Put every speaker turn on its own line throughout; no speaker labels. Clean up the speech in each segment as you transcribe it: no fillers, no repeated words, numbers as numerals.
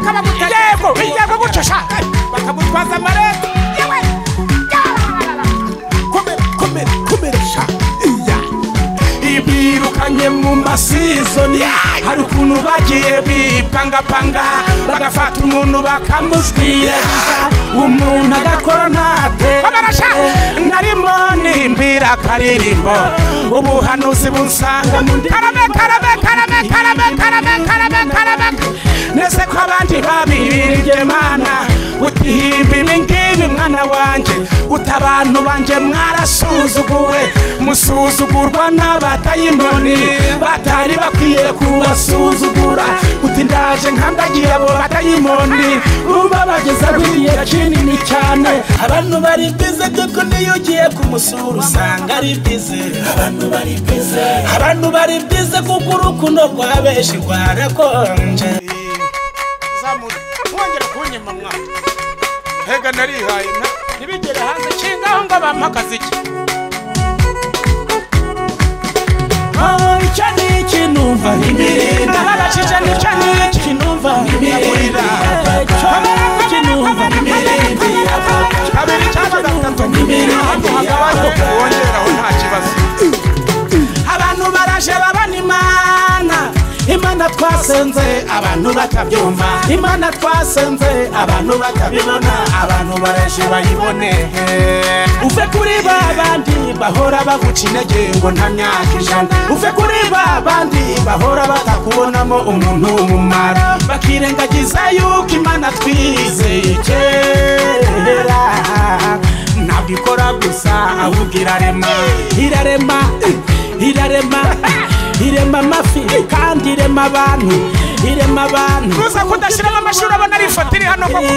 yego gucasha bakagutwaza amarete yewe komeresha ibirukanye mu masizoni hari ukuntu bagiye bipangapanga bagafata umuntu bakamuswira umuntu agakora ntate narimo nimbira akaririmbo ubuhanuzi bunsanga mu karame nese ko abandi babibirije mana utihimba ibingibi mwana wanje utabantu banje mwarasuzuguwe musuzugurwa n'abatayimoni batari bakwiye kubasuzugura uti ndaje nkandagira abo batayimoni umva bageza kwiye kinini cyane abantu bari bize kuko niyo ugiye kumusura usanga ari bize abantu bari bize kuko urukundo rwabeshi rwarakonje zamura wongera kunyima mwa hega narihaye ntibigere hanze kingaho ngo bampakaze iki cyane kinumva imirenda babashije ni cyane kinumva imirenda kinumva imirenda kabiri cyangwa gatatu imirenda wongeraho nta kibazo abantu baraje babana imana twasenze abantu batabyumva imana twasenze abantu batabibona abantu baraje bayibone uve kuri babandi bahora baguca intege ngo nta myaka ijana uve kuri babandi bahora batakubonamo umuntu w'umumaro bakirengagiza yuko imana twizeye kera ntabwo ikora gusa ahubwo irema amafi kandi irema abantu gusa kudashiramo amashuri abona ari ifoto iri hano koko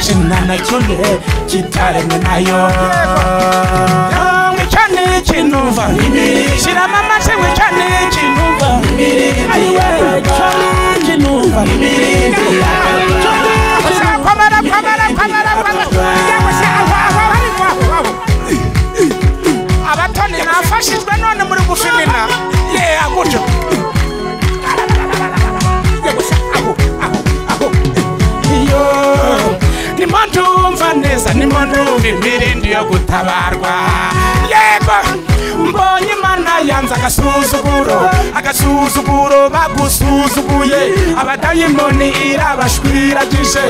shama nacyo kitaremwe nayo cyane kinumva shiramo amashyi cyane kinumva kinumva abatoni nafashijwe none muri gufimina agutyo nimo ndumva neza nimo ndumva imirindi yo gutabarwa yego mbonye imana yanze agasuzuguro bagusuzuguye abadayimoni irabashwiragije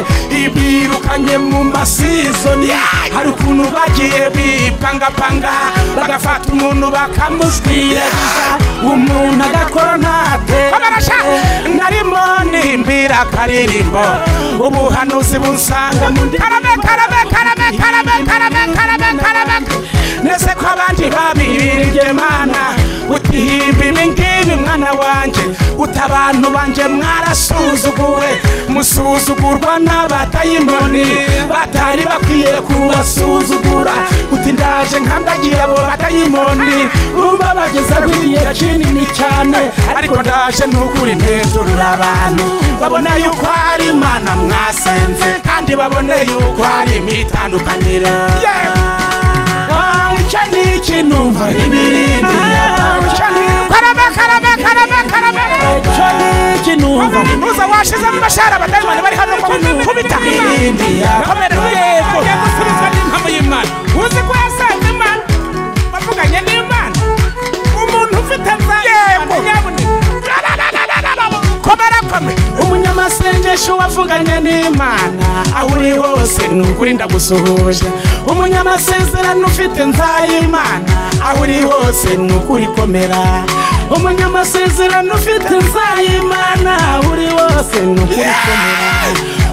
ibirukanye mu masizoni hari ukuntu bagiye bipangapanga bagafata umuntu bakamuswiragiza umuntu agakora ntate narimo nimbira akaririmbo ubuhanuzi bunsanga mu karame nese ko abandi babibirije mana utihimba ibingibi mwana wanje utabantu banje mwarasuzuguwe musuzugurwa n'abatayimoni batari bakwiye kubasuzugura uti ndaje nkandagira abo batayimoni umva bageza kwiye kinini cyane ariko ndaje nukuri ntezurura abantu babona yuko ari imana mwasenze kandi babone yuko ari imitandukanire cyane kinumva imirindi karame kinumva nuza washize mu mashara abadayimoni bari hano kubita kamera yego yagusubiza n'impamo y'Imana uzi ko yasanze Imana bavuganye n'Imana umuntu ufite yego umunyamasengesho wavuganye n'Imana aho uri hose nukuri ndagusuhuje umunyamasezerano ufite nzayimana aho uri hose nukuri komera umunyamasezerano ufite nzayimana aho uri hose nukuri komera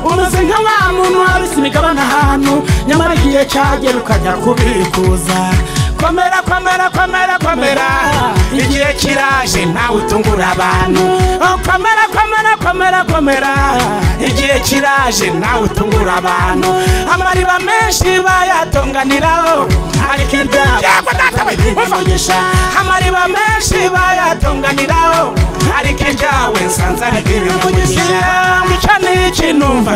umeze nka wa muntu wabise imigabane ahantu nyamara igihe cyagera ukajya kubikuza komera igihe kiraje ntawe utungura abantu komera igihe kiraje ntawe utungura abantu amariba menshi bayatonganiraho ariko amariba menshi bayatonganiraho ariko ibyawe nsanze ari ibimugisha cyane kinumva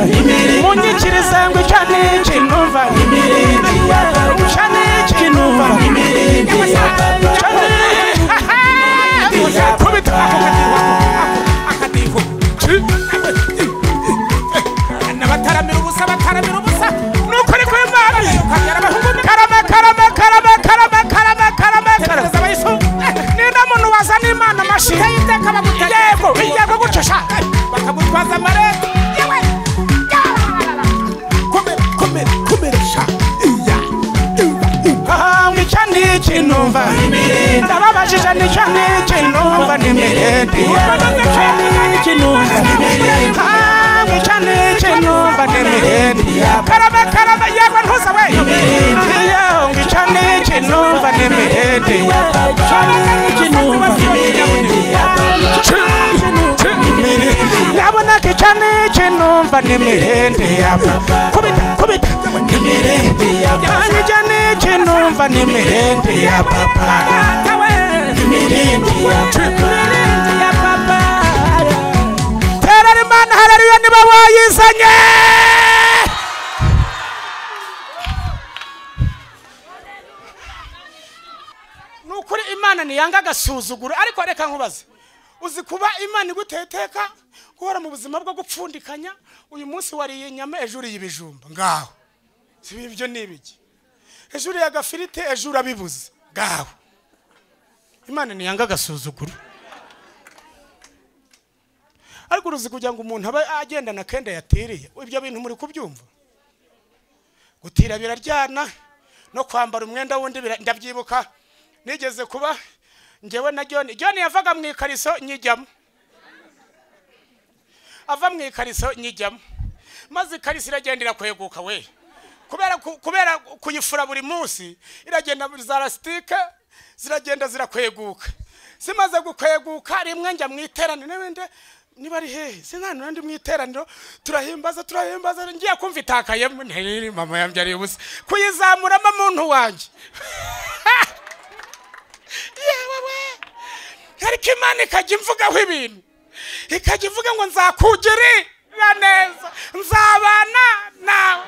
munyikirize ngo cyane kinumva cyane kinumva kubita akadiho ngicane kinumva nimirindi karaba karaba yego ntuza we ngicane kinumva nimirindi yabona ngicane kinumva nimirindi kubita kubita nimirindi ngicane kinumva nimirindi ya papa nimirindi ya papa Imana haleluya niba wayizanye nukuri Imana niyanga gasuzuguro ariko reka nkubaze uzi kuba Imana iguteteka guhora mu buzima bwo gupfundikanya uyu munsi wariye inyama ejuru y'ibijumba ngaho sibivyo nibiki ejuru ya gafirite ejuru abibuze ngaho Imana niyanga gasuzuguro ariko uruzi kugira ngo umuntu abe agenda na kenda yatiriye ibyo bintu muri kubyumva gutira biraryana no kwambara umwenda wundi ndabyibuka nigeze kuba ngewe na John yavaga mu ikariso nyijyamo ava mu ikariso nyijyamo maze ikariso iragendera kweguka we kubera kuyifura buri munsi iragenda za elastike ziragenda zirakweguka simaze gukweguka rimwe njya mu iteraniro n'ibindi niba ari hehe sinano nandi mu iteraniro turahimbaza ngiye kumva itakaye mama yambyariye ubusa kuyizamuramo muntu wanje yewe we ariko Imana ikajya imvugaho ibintu ikajya ivuga ngo nzakugirira neza nzabana nawe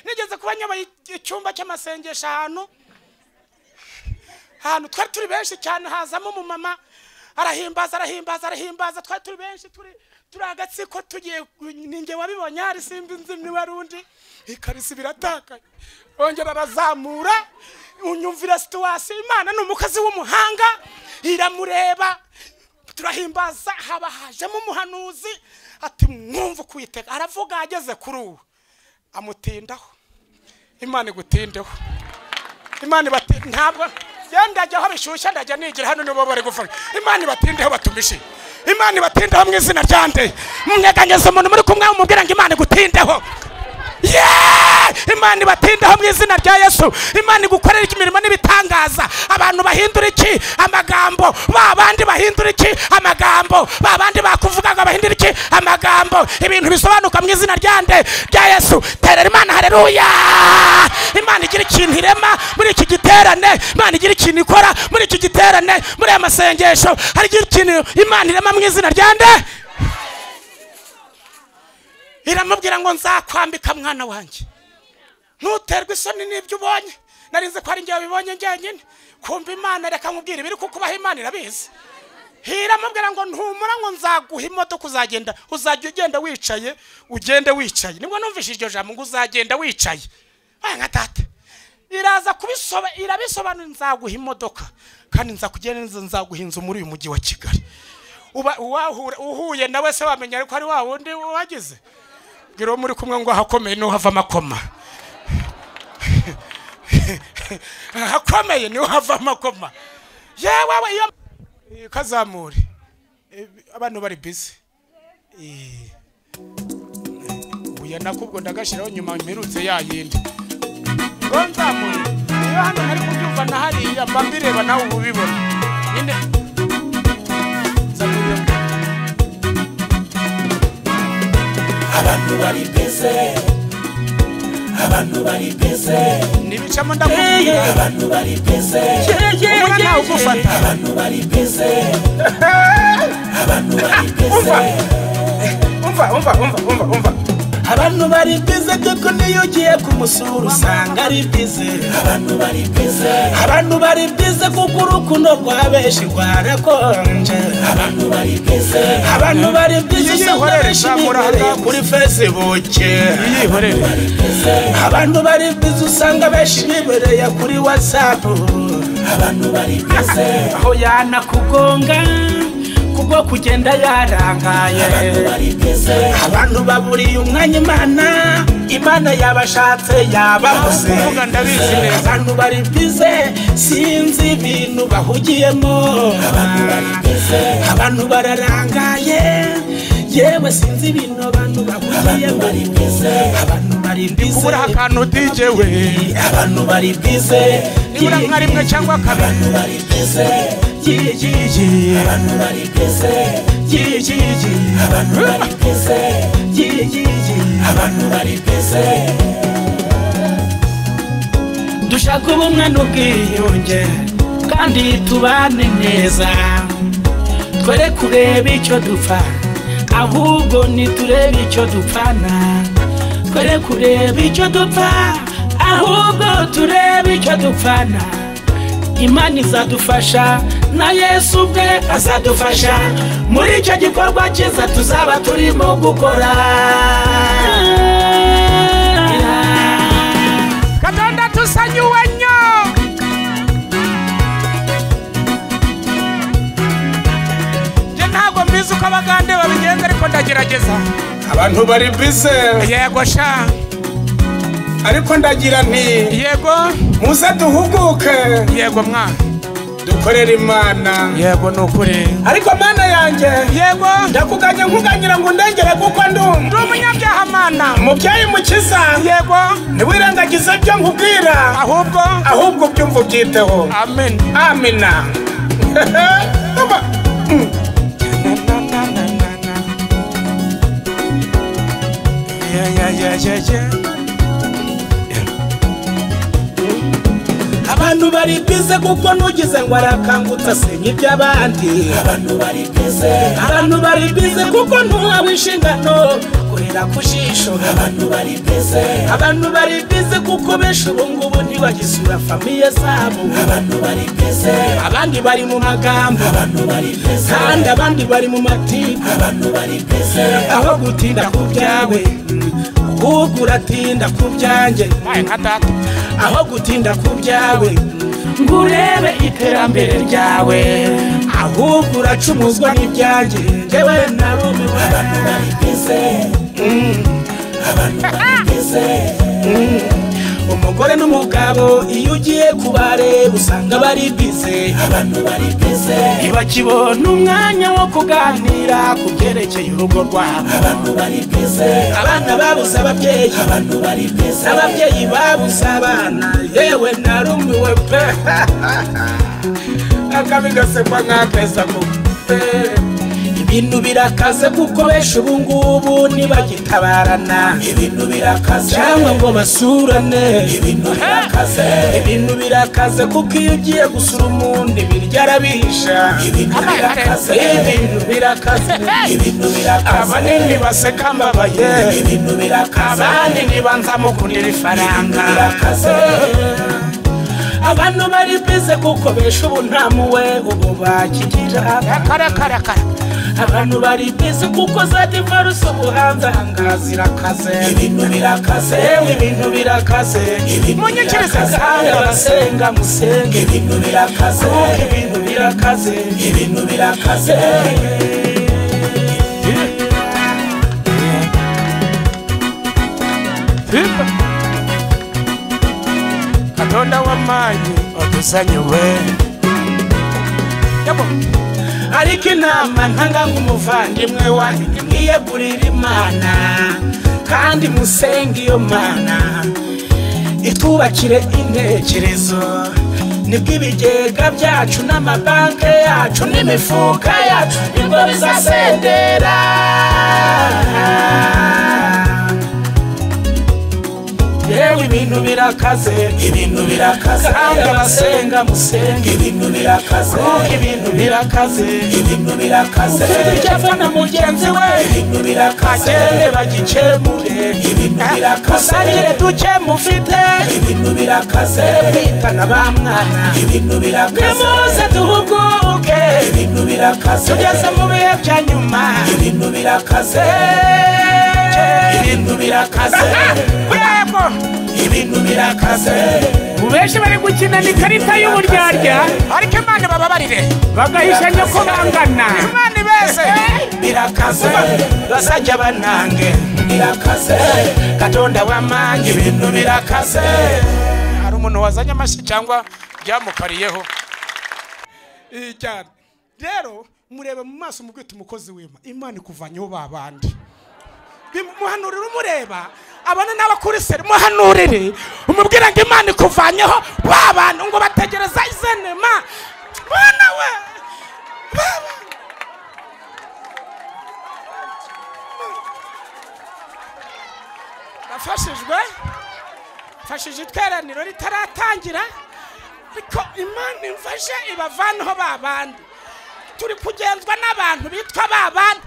nigeze kuba nyoboye icyumba cy'amasengesho ahantu twari turi benshi cyane hazamo umumama arahimbaza twari turi benshi turi agatsiko tugiye ninge wabibonye hari simbi nzimni warundi ikarisi biratakaye ongera arazamura unyumvira situation Imana n'umukazi w'umuhanga iramureba turahimbaza haba hajemo umuhanuzi ati mwumva kwiteka aravuga ageze kuri uwo amutindaho Imana igutindeho Imana bati ntabwo yenda jyaho bishyushya ndajya nigira hano nibo bari gufanga Imana batindeho batumishi Imana batindeho mu izina ryande munyeganyeza umuntu muri kumwe umubwira ngo Imana gutindeho Imana batindeho mu izina rya Yesu Imana igukorera imirimo n'ibitangaza abantu bahindura iki amagambo babandi bahindura iki amagambo babandi bakuvugaga bahindura iki amagambo ibintu bisobanuka mu izina ryande rya Yesu terera Imana haleluya Imana igira ikintu irema muri iki giterane Imana igira ikintu ikora muri iki giterane muri aya masengesho hari ikintu Imana irema mu izina ryande iramubwira ngo nzakwambika mwana wanjye ntuterwe isoni n'ibyo ubonye narinze ko ari ngiye bibonye njyenyine kumva Imana reka nkubwire biri kukubaho Imana irabizi iramubwira ngo ntumura ngo nzaguha imodoka uzagenda uzajya ugenda wicaye ugende wicaye nibwo numvise iryo jambo ngo uzagenda wicaye nka tata iraza irabisobanura nzaguha imodoka kandi nzakugenda nzaguha inzu muri uyu mujyi wa Kigali uhuye nawe se wamenya ko ari wa wundi wagize giro muri kumwe ngo hakomeye no hava amakoma hakomeye no hava amakoma yewe iyo kazamuri abantu bari busy uya nakubwo ndagashiraho nyuma mperutse yayindi ngo nzamuri iyo hano hari kubyumva na hariya mbambireba nawe ubibona nyine abantu bari pese nibicamo ndakubwira abantu bari pese umwana ugufata abantu bari pese umva abantu bari pese kuko niyo ugiye kumusura usanga ari pese abantu bari pese kuko urukundo rwabeshi rwarakonje abantu bari pese usanga bishimira kuri Facebook abantu bari pese usanga bishimira kuri WhatsApp abantu bari pese aho yana kugonga kubwo kugenda yarangaye abantu baburiye umwanya Imana yabashatse yababuze abantu bari bize sinzi ibintu bahugiyemo abantu bararangaye yewe sinzi ibintu abantu bahugiye bari bize abantu bari bize kubura akantu DJ we abantu bari bize nibura nka rimwe cyangwa kabiri abantu bari bize abantu bari bize abantu bari bize abantu bari bize dushaka ubumwe n'ubwiyunge kandi tubane neza twere kureba icyo dupfa ahubwo niturebe icyo dupfana twere kureba icyo dupfa ahubwo turebe icyo dupfana Imana izadufasha na Yesu ubwe azadufasha muri icyo gikorwa cyiza tuzaba turimo gukora Katonda tusanyuwe nyo je ntabwo mbizi uko abagande babigenza ariko ndagerageza abantu bari bize yego sha ariko ndagira nti yego muze duhuguke yego mwana dukorera Imana yego nukuri ariko Mana yanjye yego ndakuganye nkuganyira ngo ndengere kuko ndi umunyabyaha Mana mubyayi mukiza yego ntiwirengagize byo nkubwira ahubwo byumva byiteho amen amina yeah. Abantu bari bize kuko nugize ngo arakangutsa senye by'abandi abantu bari bize kuko ntuhawe inshingano kurera kujisho abantu bari bize kuko benshi ubu ngubu ntibagisura famiye zabo abandi bari mu magambo kandi abandi bari mu matiku aho gutinda ku byawe ahubwo uratinda ku byanjye aho gutinda ku byawe ngo urebe iterambere ryawe ahubwo uracumuzwa n'ibyanjye njyewe narumiwe abantu bari bize umugore n'umugabo iyo ugiye kubareba usanga bari bize ntibakibona umwanya wo kuganira ku byerekeye urugo rwabo abana babuze ababyeyi n'ababyeyi babuze abana yewe narumiwe pe akabi gasekwa nk'akeza pe ibintu birakaze kuko benshi ubu ngubu ntibagitabarana ibintu birakaze cyangwa ngo basurane ibintu birakaze kuko iyo ugiye gusura umuntu birya arabihisha ibintu birakaze abanini baseka mbabaye abandi nibanza mukundira ifaranga abantu bari bize kuko benshi ubu ntamuwe ubu bakigira abantu bari bize kuko za divorce ubuhanze ahangaha zirakaze ibintu birakaze munyikirize kandi abasenga musenge ibintu birakaze Katonda w'amanyi odusanyuwe ariko inama ntanga nk'umuvandimwe wanyu mwiyegurira Imana kandi musenge iyo Mana itubakire intekerezo nibwo ibigega byacu n'amabanke yacu n'imifuka yacu nibwo bizasendera yewe ibintu birakaze kandi abasenga musenge ibintu birakaze ufite mugenzi we agende bagikemure musangire duke mufite bitana ba mwana nimuze duhuguke tugeze mu bihe bya nyuma ibintu birakaze ubeshi bari gukina n'ikarita y'uburyarya ariko Imana bababarire bagahisha nyoko bangana Imana ibeze birakaze basajya banange birakaze Katonda w'amanyi ibintu birakaze hari umuntu wazanye amashyi cyangwa byamukariyeho cyane rero murebe mu maso mubwite umukozi w'Imana, Imana ikuvanyeho babandi. Muhanurire umureba abana n'abakuriseri, muhanurire umubwira ngo Imana ikuvanyeho babandi ngo bategereza izenema. Bana we baba fashije iteraniro ritaratangira, ariko Imana imfashe ibavanaho babandi. Turi kugenzwa n'abantu bitwa babandi.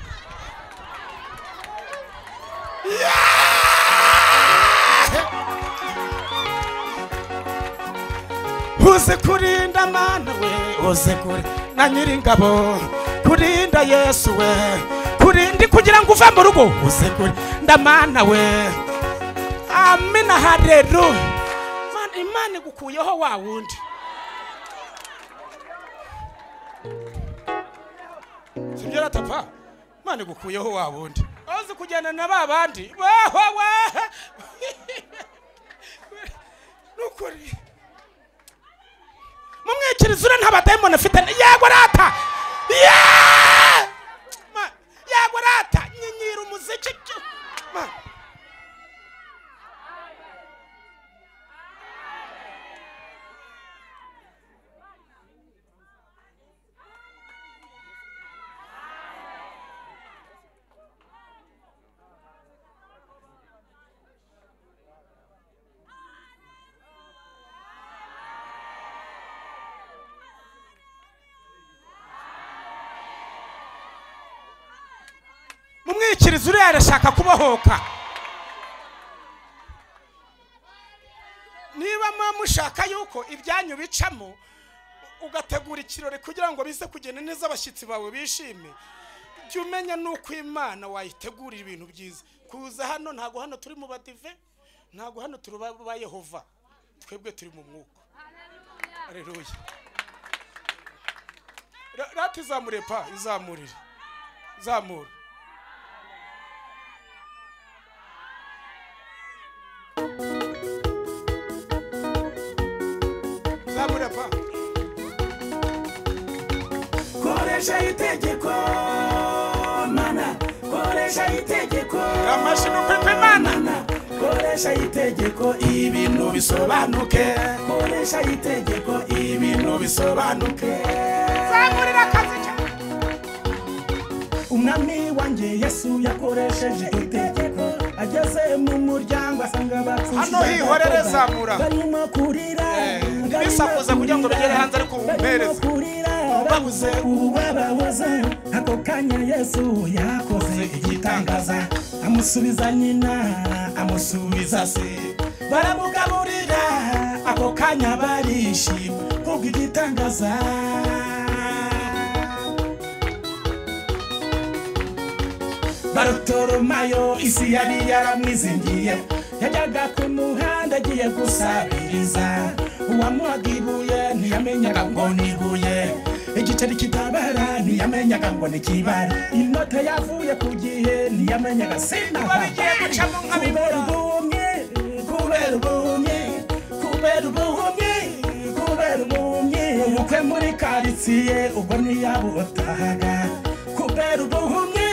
Uze kurinda Mana we, uze kuri na Nyiringabo, kurinda Yesu we, kurindi kugira ngo uve mu rugo, uze kurinda Mana we. Amina, haleluya. Imana igukuyeho wa wundi. Sibyo ratapa, Imana igukuyeho wa wundi. Ozi kugenda na babandi. Nukuri. Mumwikiriza nta badayimoni afite. Yego rata. Yego rata. Nyinyira umuziki. Mumwikiriza uriya arashaka kubohoka. Niba mushaka yuko ibyanyu bicamo, ugategura ikirori kugira ngo bize kugenda neza abashyitsi bawe bishime, jya umenya nuko Imana wayitegurira ibintu byiza. Kuza hano ntago hano turi mu badive, ntago hano turi ba Yehova, twebwe turi mu mwuka. Haleluya. Rati zamure pa, izamurire. Zamura. Koresha itegeko Mana, koresha itegeko amashino kwe Mana, koresha itegeko ibintu bisobanuke, koresha itegeko ibintu bisobanuke. Zamurira kazi cyane. Umwami wanjye Yesu yakoresheje itegeko, ageze mu muryango asanga batsinze. Hano hihorere zamura. Barimo kurira. Bisakuza kugira ngo bigere hanze ariko umpereze. Babuze ubabaza, ako kanya Yesu yakoze igitangaza, amusubiza nyina, amusubiza se, baramugaburira, ako kanya barishima kubwo igitangaza. Barutoromayo isi yari yaramwizingiye, yajyaga ku muhanda agiye gusabiriza, uwamuhagibuye ntiyamenyaga ngo nibuye, igiceri kitabara ntiyamenyaga ngo nikibara, inota yavuye ku gihe ntiyamenyaga sinaha. Kubera ubumwe, kubera ubumwe, kubera ubumwe, kubera ubumwe, umukwe muri karitsiye ubwo ntiyabotahaga. Kubera ubumwe,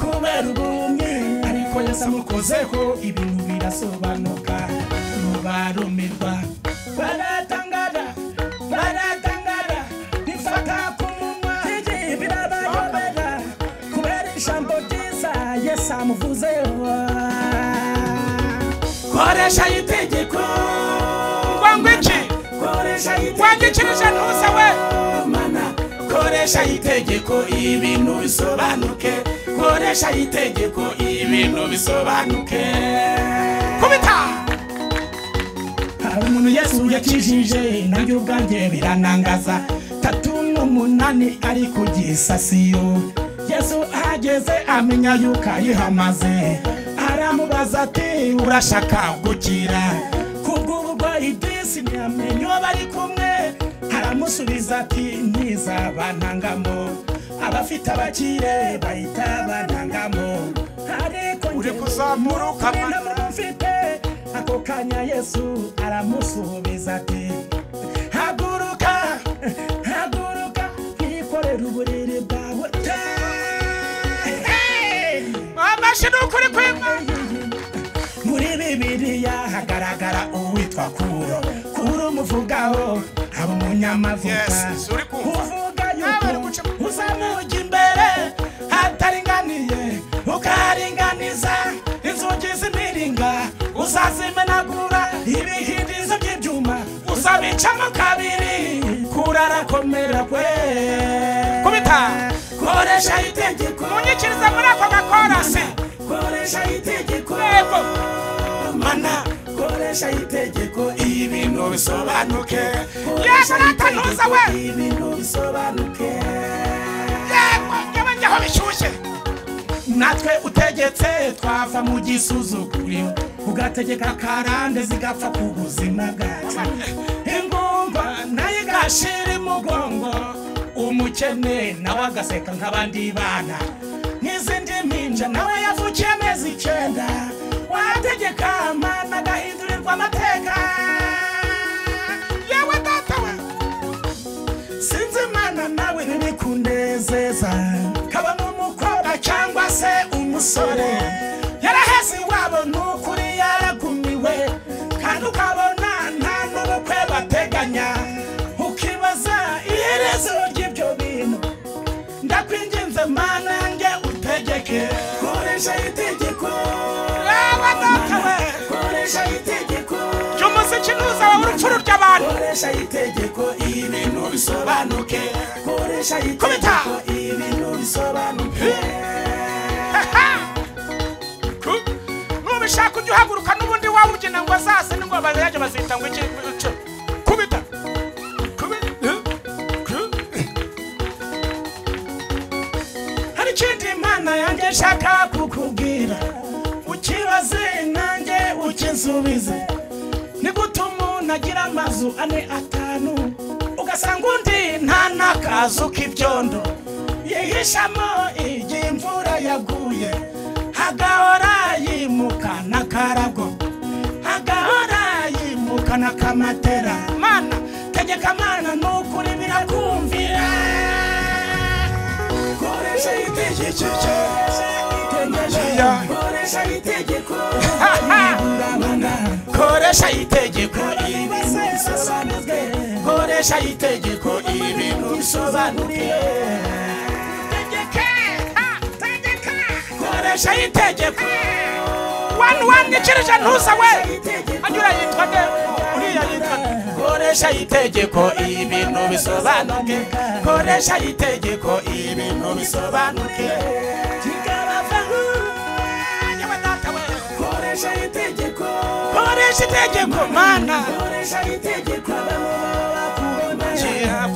kubera ubumwe, ariko Yesu amukozeho ibintu birasobanuka, barumirwa, baratangara, baratangara, bifata ku munwa, birabayobera, kubera ijambo ryiza Yesu amuvuzeho. Koresha itegeko ngwangwiki, koresha itegeko wangikirije ntuse we Mana, koresha itegeko ibintu bisobanuke, koresha itegeko ibintu bisobanuke. Kubita umuntu Yesu yakijije, nanjye ubwanjye biranangaza, 38 ari ku gisasiyo. Yesu ageze amenya yuko ayihamaze, aramubaza ati urashaka gukira kubw'uburwayi bw'isi ntiyamenye uwo bari kumwe, aramusubiza ati ntizabantangamo, abafite abakire bahita bantangamo, ariko uri kuzamuruka mfite. Ako kanya Yesu aramusubiza ati haguruka, haguruka, twikorere uburiri bwawe amashi n'ukuri kw'Imana. Muri Bibiliya hagaragara uwitwa Kuro. Kuro umuvugaho aba umunyamavuta. Uvuga yuko uzamuja imbere hataringaniye ukaringaniza inzugi z'imiringa uzazimenagura ibihindizo by'ibyuma uzabicamo kabiri kurarakomera kwe kubita koresha itegeko munyikiriza muri ako gakorasi koresha itegeko mana koresha itegeko ibintu bisobanuke yego natanuza we ibintu bisobanuke yego nyabanyaho bishyushye natwe utegetse twava mu gisuzuguriro ugategeka karande zigapfa ku buzima bwacu ingumba nayo igashira imugongo umukene nawe agaseka nk'abandi bana n'izindi mpinja nawe yavukiye amezi 9 wategeka mana agahindurirwa amateka yewe data we sinzi mana nawe ntibikunezeza kaba n'umukobwa cyangwa se umusore yaraheze iwabo n'ukuri yaragumiwe kandi ukabona nta n'ubukwe bateganya ukibaza iherezo ry'ibyo bintu ndakwinginze mana yanjye utegeke koresha itegeko yewe data we koresha itegeko cy'umuziki nuza wa urupfu ry'abantu koresha itegeko ibintu bisobanuke koresha itegeko ibintu bisobanuke nubishaka ujye uhaguruka n'ubundi wawe ugena ngo azase n'ingo bazajya bazita ngo iki kubita hari ikindi Imana yanjye nshaka kukubwira ukibaze nanjye ukinsubize ni gute umuntu agira amazu 4 5 ugasanga undi nta n'akazu k'ibyondo yihishamo igihe imvura yaguye hagahora yimuka n'akarago hagahora yimuka n'akamatera mana tegeka mana n'ukuri birakumvira koresha itegeko koresha itegeko koresha itegeko ibintu bisobanuke koresha itegeko ibintu bisobanuke koresha itegeko one nikirije ntuza we anyura yitwa de uriya yitwa koresha itegeko ibintu bisobanuke koresha itegeko ibintu bisobanuke koresha itegeko mana koresha itegeko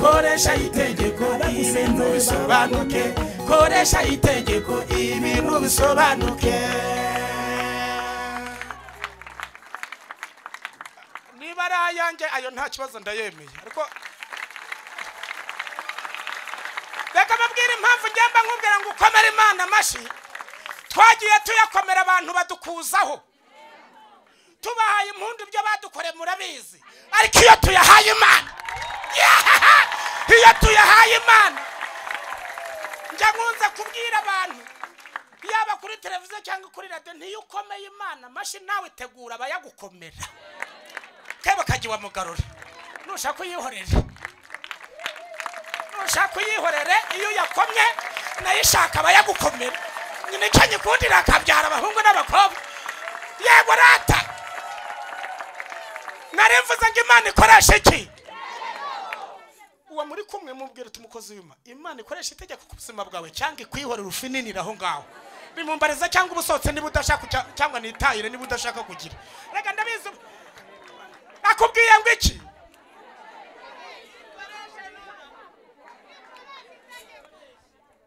koresha itegeko ibintu bisobanuke koresha itegeko ibintu bisobanuke niba ari ayanjye ayo nta kibazo ndayemeye ariko reka mabwire impamvu ngemba nkubwira ngo ukomere Imana amashi twagiye tuyakomera abantu badukuzaho tubahaye impundu ibyo badukore murabizi ariko iyo tuyahaye Imana iyo tuyahaye Imana njya nkunze kubwira abantu yaba kuri televiziyo cyangwa kuri radio ntiyukomeye Imana amashi nawe tegura abayagukomera keba kagiwa mugarura nushaka uyihorere nushaka uyihorere iyo yakomye nayishaka abayagukomera nyine cyanye kundira akabyara abahungu n'abakobwa yego rata narimvuze ngo Imana ikoresha iki uwa muri kumwe mubwira tumukozi w'Imana Imana ikoresha itegeko ku buzima bwawe cyangwa ikwihorera ufininira aho ngaho bimumbariza cyangwa ubusotse niba udashaka cyangwa nitayire niba udashaka kugira rega ndabizi akubwiye ngo iki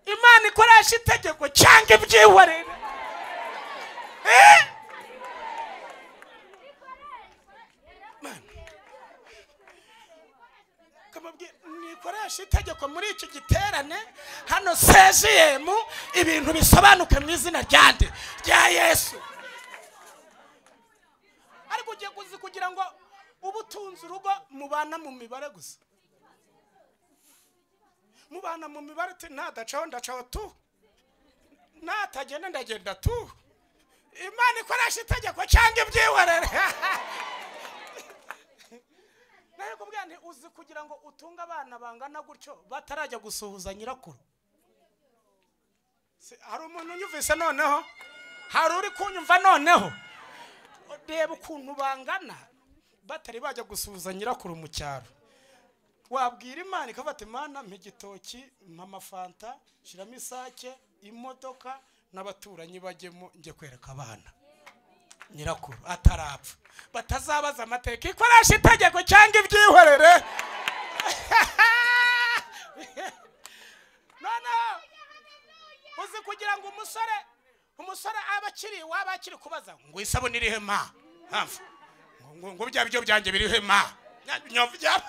Imana ikoresha itegeko cyangwa ibyihorera nikoresha itegeko muri iki giterane hano CGM ibintu bisobanuke mu izina ryande rya Yesu ariko ugiye kugira ngo ubutunzi urugo mubana mu mibare gusa mubana mu mibare ati ntadacaho ndacaho tu natagenda ndagenda tu ikoresha itegeko cyangwa ibyihorere. Nayo kubwira nti uzi kugira ngo utunga abana bangana gutyo batarajya gusuhuza nyirakuru. Hari umuntu unyumvise noneho? Hari uri kunyumva noneho? Reba ukuntu bangana batari bajya gusuhuza nyirakuru mu cyaro. Wabwira Imana ikafata Imana mpigitoki, mama fanta, shiramo isake, imodoka n'abaturanyi bajyemo nje kwereka abana. Nyirakuru atarapfa. Batazabaza amateka ikoresha itegeko cyangwa ibyihorere. None uzi kugira ngo umusore abakiri wabakiri kubaza ngo isabune iri hema. Hafu. Ngo bya byo byanjye biri hema. Nyovya.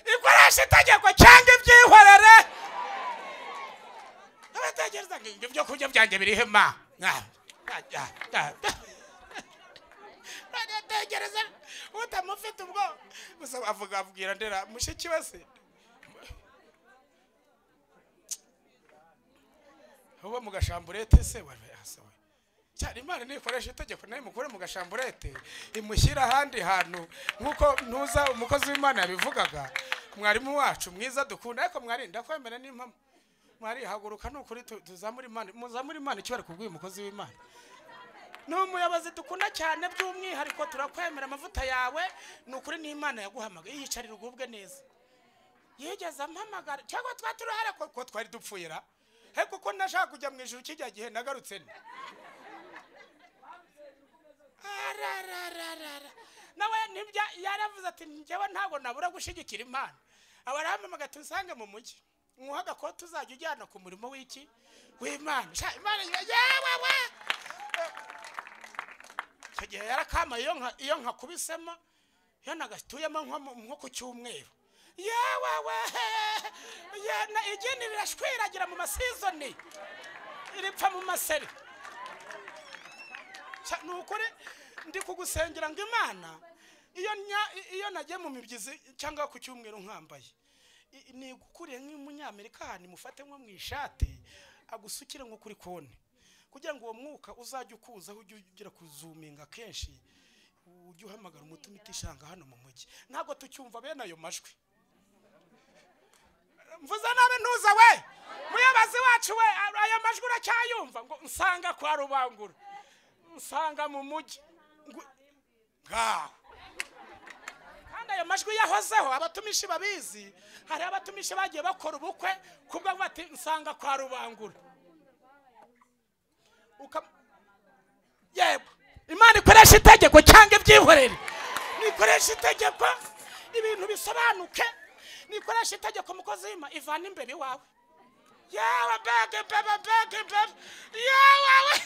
Ikoresha itegeko cyangwa ibyihorere. Abategereza ngo ibyo kurya byanjye biri hema. Abategereza utamufite ubwo gusa avugira ndera mushiki wese. Uba mu gashamburete se wasawe. Cyari Imana nikoresha itegeko nayo mukore mu gashamburete imushyira ahandi hantu nkuko ntuza umukozi w'Imana yabivugaga. Mwarimu wacu mwiza dukunda ariko mwarinda kwemera n'impamo. Mwari haguruka n'ukuri tuzamura Imana, muzamura Imana icyo bari kubwira umukozi w'Imana. N'umuyobozi dukunda cyane by'umwihariko turakwemera amavuta yawe n'ukuri n'Imana yaguhamagaye yicarira ugubwe neza. Yigeze ampamagara cyangwa twaturuhare ko twari dupfuyira. Heko ko nashaka kujya mu ijuru kijya gihe nagarutse ni. Nawe nibya yaravuze ati njyewe ntago nabura gushigikira Imana. Abaramamaga tusange mu mujyi. Muhaga ko tuzajya ujyana ku murimo w'iki w'Imana. Imana yewe. Cyagiye yarakama iyo nkakubisema yo nagatuyemo nko ku cyumweru. Yewe yana igeni rirashwiragira mu masizoni iripfa mu maseri. Nukuri ndi kugusengera ngo Imana iyo nagiye mu mibyizi cyangwa ku cyumweru nkambaye ni gukuriye nk'umunyamerika mufate nko mu ishati agusukire nko kuri konti kugira ngo uwo mwuka uzajye ukuza ujye ugira kuzuminga kenshi ujye uhamagara umutima itishanga hano mu mujyi. Ntabwo tucyumva bene ayo majwi. Mvuze nabe ntuza we muyobozi wacu we aya majwi uracyayumva ngo nsanga kwa Rubangura nsanga mu mujyi ngaho kandi ayo majwi yahozeho abatumishi babizi. Hari abatumishi bagiye bakora ubukwe kubwo bati nsanga kwa Rubangura. Yego Imana ikoresha itegeko cyangwa ibyihorere. Nikoresha itegeko ibintu bisobanuke. Nikoresha itegeko mukozi w'Imana ivana imbere wawe. Yawe bege yawe.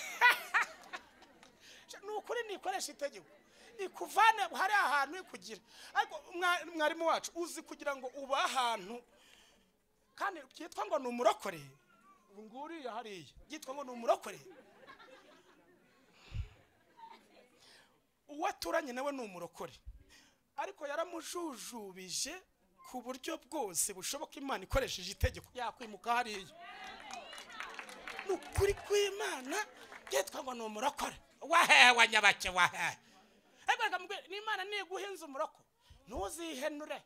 Nukuri nikoresha itegeko ikuvane hari ahantu ikugira. Ariko mwarimu wacu uzi kugira ngo uba ahantu kandi byitwa ngo ni umurokore. Nguri yahariye byitwa ngo ni umurokore. Uwaturanye nawe ni umurokore ariko yaramujujubije ku buryo bwose bushoboka. Imana ikoresheje itegeko yakwimuka hariya. Nukuri kw'Imana byitwa ngo ni umurokore. Wahe wanyabake wahe. Ego ni Imana niguhinze umuroko ntuzihenure.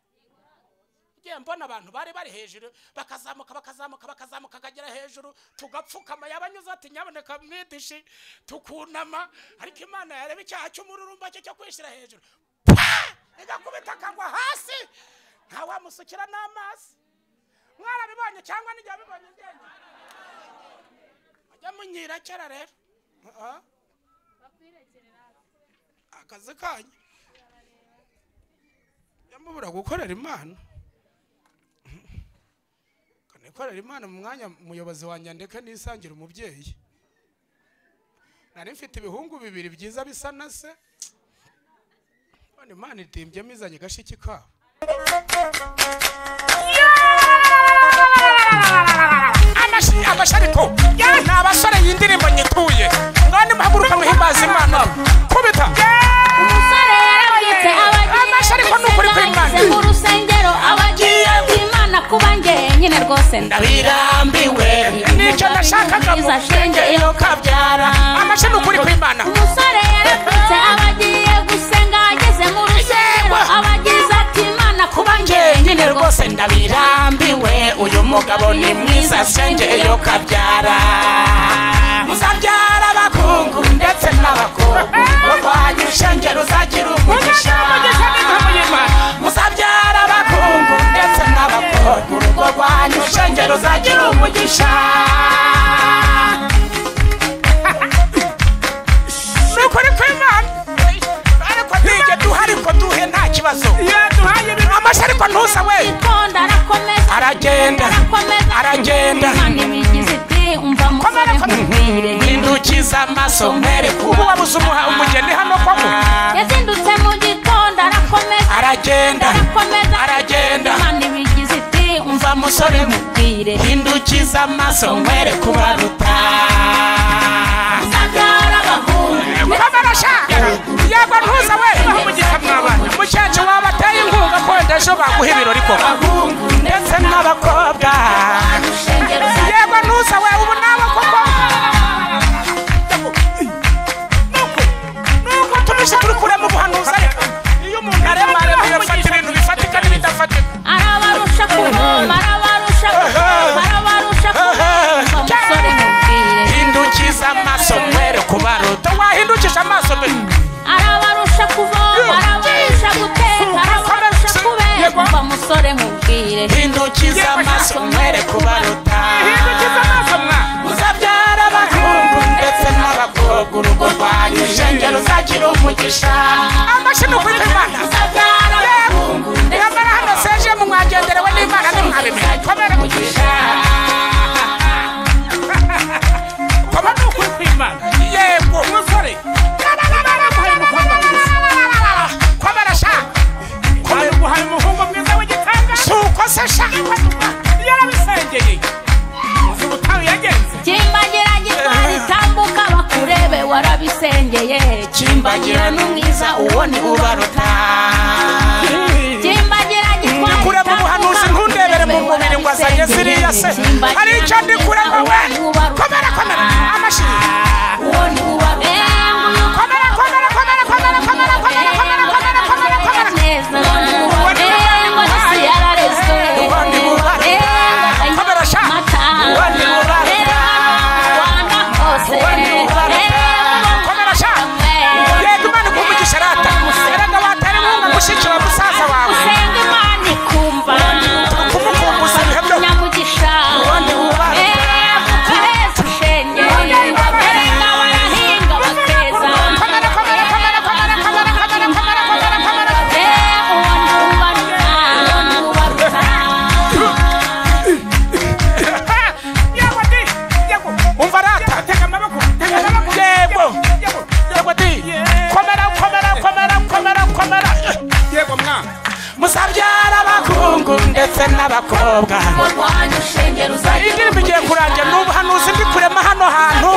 Ngiye mbona abantu bari hejuru bakazamuka kagera hejuru tugapfukama yabanyuze ati nyaboneka mwidishi tukunama ariko Imana yareba icyaha cy'umururumba cyo kwishira hejuru igakubita kagwa hasi nta wamusukira n'amazi. Mwarabibonye cyangwa nijya bibonye ngende ajya munyira cyara rero akazi kanyu yamubura gukorera Imana. Kanikorera Imana mu mwanya muyobozi wanjye ndeka nisangira umubyeyi. Nari mfite ibihungu bibiri byiza bisa na se. None Imana itimbye mizanye gashiki kabo. Amashariko n'abasore y'indirimbo nyituye ngani muhaguruka muhimbaza Imana kubita
umusore yarabitse abagiye
amashariko n'ukuri kw'Imana
mu rusengero abagiye Imana kuba ngende nyine rwose
ndabirambiwe nicyo ndashakaga mu bwenge iyo kabyara amashyi ukuri kw'Imana
umusore yarakutse abagiye gusenga ageze mu rusengero abagize ati Imana kuba
nyine rwose ndabirambiwe uyu mugabo ni mwiza senge iyo kabyara muzabyara abakungu ndetse n'abakobwa barwanya ishengero uzagira umugisha muzabyara abakungu ndetse n'abakobwa urugo rwanyu ishengero uzagira umugisha nukuri kw'Imana ariko nige duhari ko duhe nta kibazo amashyi ariko ntuza we aragenda hindukiza amaso mwereke ubu wabuze umugeni hano koko
yazindutse mu gitondo
aragenda umva musore mubwire hindukiza amaso mwereke ubaruta yego ntuza we mukecuru wabateye inkunga ko ejo baguha ibirori koko ndetse n'abakobwa yego ntuza we ubu nawe koko nuko tubishe turi kurema ubuhanuzi ariko iyo umuntu arema yafata ibintu bifatika n'ibidafatika
arabarusha kuvoma
hindukiza amaso mwere kubaruta wahindukisha amaso mbere
arabarusha kuvoma arabarusha guteka arabarusha kubera umva musore mubwire
hindukiza amaso mwere kubaruta muzabyara abakungu ndetse n'abakobwa urugo rwanyu ishengero uzagira umugisha amashyi ukuri kw'Imana yamara hano seje mu mwagenderewe n'Imana nimwabimenya komera umugisha koma n'ukuri kw'Imana yego umusore komera sha guhaye umuhungu mwiza w'igitanga suko se sha yarabisengeye uzi ubutayu yagenze
kimbagira gitwara itambuka bakurebe warabisengeye
kimbagira n'umwiza uwo ni ubaruta
kimbagira gitwara
kureba umuhanuzi ntundebere mu mubiri ngo azanye ziriya se hari icyo ndi kureba we komera amashyi
uwo ni ubaruta
ndetse n'abakobwa indirimbo igiye kurangira n'ubuhanuzi ndi kurema hano hantu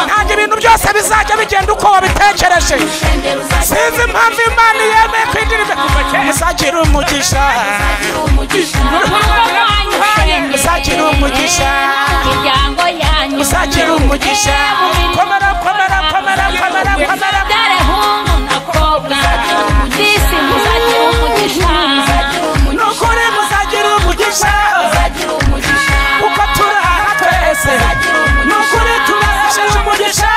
ntabwo ibintu byose bizajya bigenda uko wabitekereje sinzi impamvu Imana yemeye ko indirimbo muzagira umugisha muzagira umugisha muzagira umugisha komera nukuri muzagira umugisha uko turara twese nukuri tubahesheje umugisha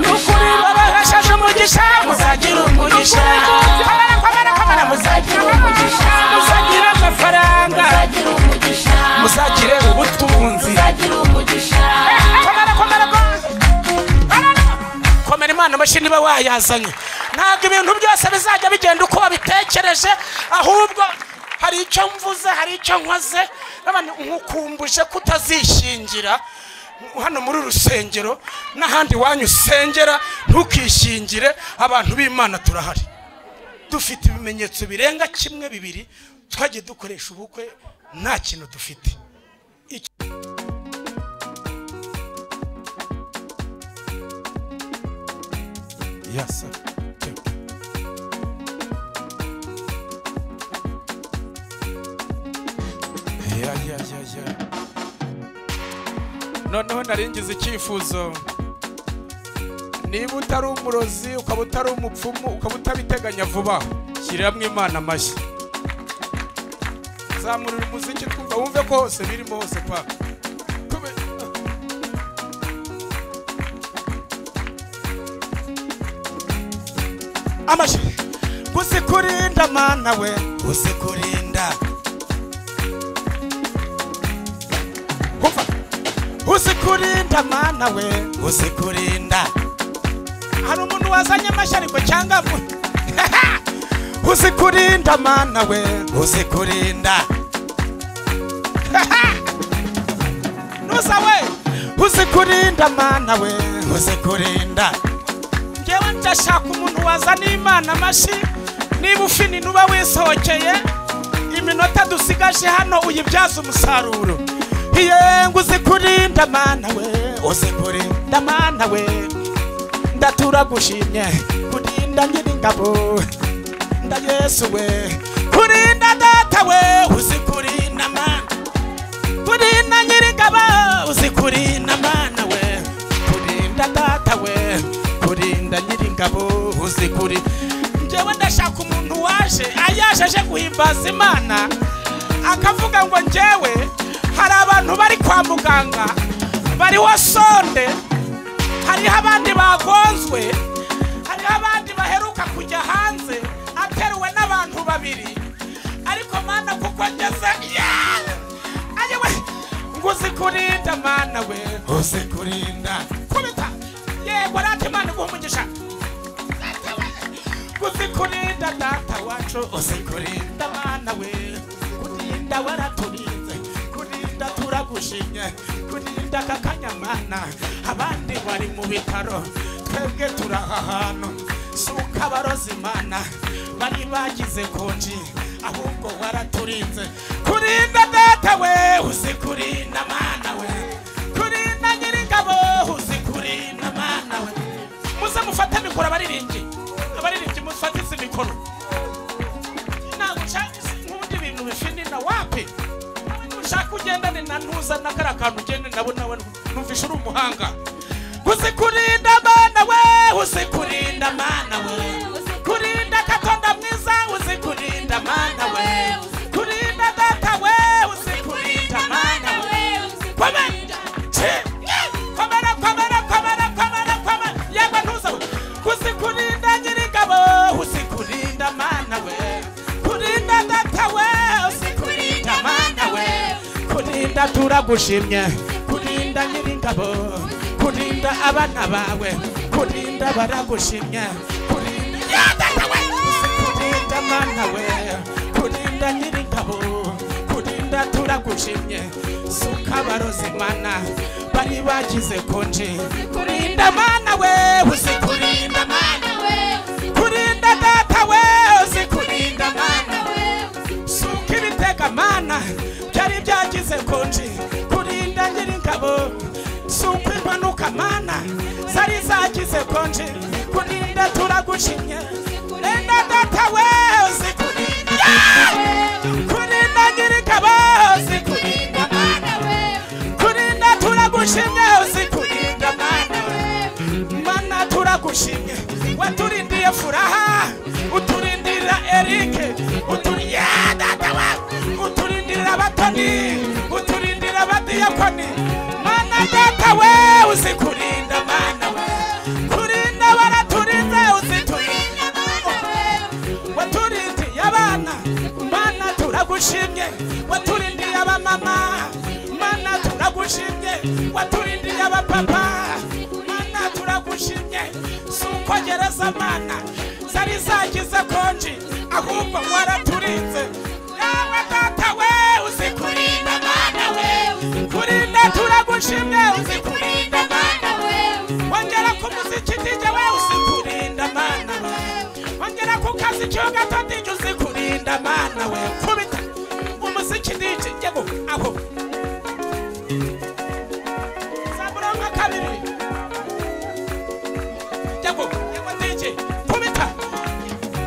nukuri babahesheje umugisha muzagira umugisha muzagira amafaranga muzagire ubutunzi komera Imana amashyi niba wayazanye ntabwo ibintu byose bizajya bigenda uko wabitekereje ahubwo hari icyo mvuze hari icyo nkoze nkukumbuje kutazishingira hano muri rusengero n'ahandi wanyu usengera ntukishingire abantu b'Imana turahari dufite ibimenyetso birenga kimwe bibiri twagiye dukoresha ubukwe nta kintu dufite Yes sir. noneho naringize icyifuzo, niba utari umurozi ukaba utari umupfumu ukaba utabiteganya vuba, shyiriramo Imana amashyi, zamurira umuziki twumva wumve ko hose birimo hose pa amashyi. Uzikurinda Mana we, uzikurinda, uzikurinda Mana we, uzikurinda. Hari umuntu wazanye amashyi ariko cyangwa uzikurinda Mana we, uzikurinda. Nusa we, uzikurinda Mana we, uzikurinda. Ngewe ndashaka umuntu wazana Imana amashyi, niba ufini nuba wisohokeye iminota dusigaje hano uyibyaza umusaruro. Iye nguzikurinda Mana we, uzikurinda Mana we, ndaturagushimye kurinda Nyiringabo, nda Yesu we, kurinda Data we, uzikurinda Mana, kurinda Nyiringabo, uzikurinda Mana we, kurinda Data we, kurinda Nyiringabo, uzikurinda. Njewe ndashaka umuntu waje ayajeje guhimbaza Imana akavuga ngo njewe hari abantu bari kwa muganga bari wasonde, hari abandi bagonzwe, hari abandi baheruka kujya hanze ateruwe n'abantu babiri, ariko Mana kuko ngeze ayewe nguzikurinda Mana we, uzikurinda. Kubita yego rate Mana guhumugisha, uzikurinda Data wacu, uzikurinda Mana we, kurinda waraturinze, kurinda turagushimye, kurinda kakanya Mana. Abandi bari mu bitaro, twebwe turaha hantu, suka barozi Mana bari bagize konji, ahubwo waraturinze, kurinda Data we, uzikurinda Mana we, kurinda Nyiringabo, uzikurinda Mana we. Muze mufate mikoro abaririmbyi, abaririmbyi mufatize mikoro, ntabwo nshaka nk'ubundi bintu bifinina wapi, ushaka ugendane na ntuza na kariya kantu ugende nabo nawe numvishe uri umuhanga. Uzikurinda Mana we, uzikurinda Mana we, kurinda Katonda mwiza, uzikurinda Mana we, kurinda Data we, uzikurinda Mana we. Komera yego ntuza we, uzikurinda Nyiringabo, uzikurinda Mana we, kurinda Data we, uzikurinda Mana we, kurinda turagushimye, kurinda Nyiringabo, kurinda abana bawe, kurinda baragushimye, kurinda Data we, kurinda Mana we, kurinda Nyiringabo, kurinda turagushimye, suka barozi Mana bari bagize konje, kurinda Mana we, uzikurinda Mana we, kurinda Data we, uzikurinda Mana we, suka ibitega Mana byari byagize konje, kurinda Nyiringabo, suka impanuka Mana zari zagize konje, kurinda turagushimye, kurinda Data we, uzikurinda, kurinda Nyiringabo, uzikurinda Mana we, kurinda turagushimye, uzikurinda Mana we. Mana turagushimye, waturindiye Furaha, uturindira Erike, uturindira Data we, uturindira Batoni, uturindira Badiyakoni. Mana Data we, uzikurinda Mana we, kurinda baraturinze, uziturinda Mana we, waturindiye abana Mana turagushimye, waturindiye abamama Mana turagushimye, waturindiye abapapa Mana turagushimye, suko gereza Mana zari zagize konji, ahubwo waraturinze. Yawe Data we, uzikurinda Mana we, kurinda turagushimye, uzikurinda Mana we, wongera ku muziki DJ we, uzikurinda Mana we, wongera ku kazi cyoga tadije, uzikurinda Mana we. Kubita umuziki DJ yego aho Saburonga kabiri yego DJ kubita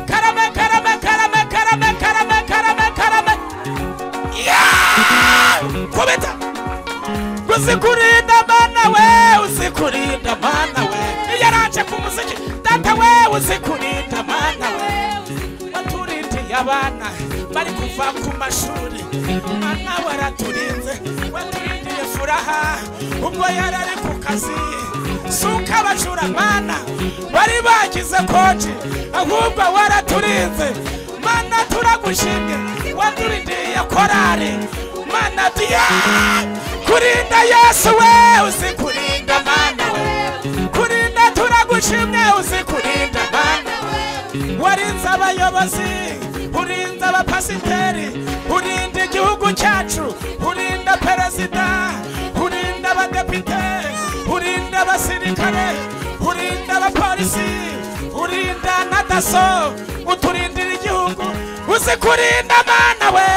karame karame karame karame karame karame karame yeah. kubita uzikurinda mana we uzikurinda mana we yaraje ku muziki data we uzikurinda mana we waturindiye abana bari kuva ku mashuri mana waraturinze waturindiye furaha ubwo yarari ku kazi suka bajura mana bari bagize koji ahubwo waraturinze mana turagushimye waturindiye korari mana tiya kurinda Yesu we uzikurinda mana we kurinda turagushimye uzikurinda mana warinze abayobozi urinda abapasiteri urinda igihugu cyacu urinda perezida urinda abadepite urinda abasirikare urinda abapolisi urinda na daso uturindira igihugu uzikurinda mana we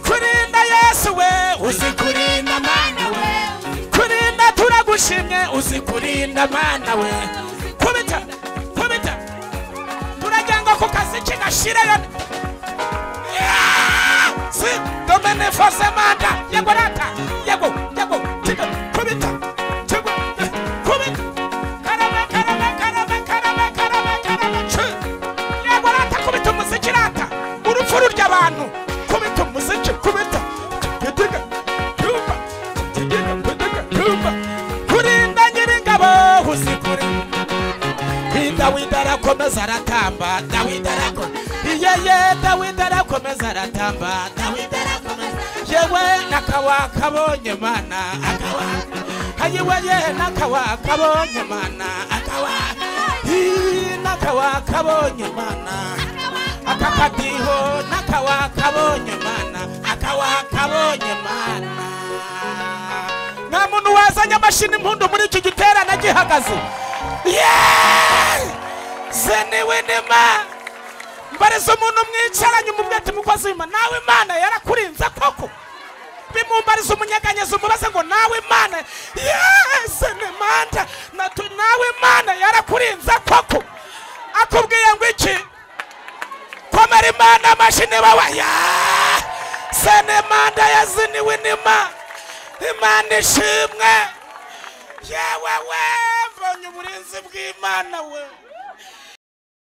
kurinda Yesu we uzikurinda mana we kurinda turagushimye uzikurinda mana we kubita turajyanga ku kazi kigashirayo si domene force manda yego rata yego tika kubita yego rata kubita umuziki rata urupfuru ry'abantu kubita umuziki kubita kurinda nyiringabo uzikurinda Dawidi arakomeza aratamba Dawidi arakomeza aratamba Dawidi arakomeza yewe nakawakabonye mana akawa ye nakawakabonye mana akawa nakawakabonye mana akakadiho nakawakabonye mana akawakabonye mana nta muntu wazanye amashini impundu muri iki giterane gihagaze zenewe nema mbariza umuntu mwicaranye umubwete mukozi w'Imana nawe Imana yarakurinze koko bimumbariza umunyeganyeza umubaze ngo nawe Imana senemanda nawe Imana yarakurinze koko akubwiye ngo iki komera Imana amashini bawa senemanda yaziniwe nema Imana ishimwe yewe we mbonye uburinzi bw'Imana we